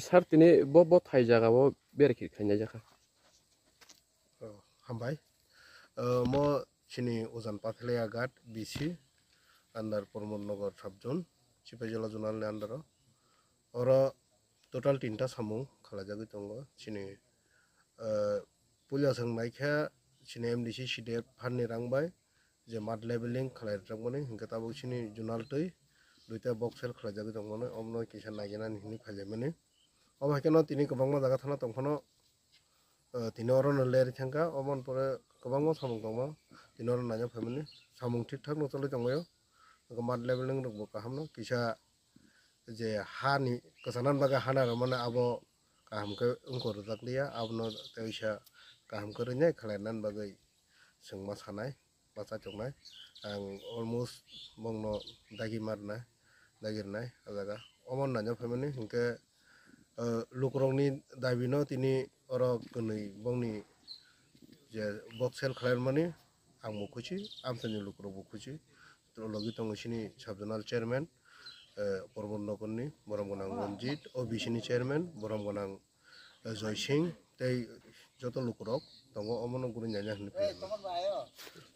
sar tini bo thai jaga bo berekit khainai jaka हामबाय mo chini Ujan Pathlia Ghat BC under Pormonnagar subzone Sipajala zonal ni under oro total 3ta samung khalajagui tongo chini pulya sangnaikha chini MDC CDF phanni rangbai je mat leveling khlairjakmani hingke tabuk chini zonal tui 2ta box cell khalajagui tongmani omno kisa naijanani hini phailjaimani obhaikeno tini kwbangma jaga thana tongphano tini oro no ler thangka obon pore kwbangma samung tongmo tini oro naina phaimani samung thik thak no cholai tongmayo mat leveling rok bo kaham no kisa je hani kasanan baga hana romane abo kaham ke ungko rwjakliya abono teisa kaham ke rwnai khlainan bagui sengma sanai bachachoknai ang almost bongno dagirnai ajaga omon naina phaimani hingke lukrokni dabi no tini oro kunui bongni je box sell khlaimani ang bo khushi amsani lukrok bo khushi logi tongo sini subzonal chairman Pormonnagar ni borom gonang Ranjit OBC ni chairman borom gonang Joy Singh tei joto lukrok tongo omono guri naina hini phailjaimani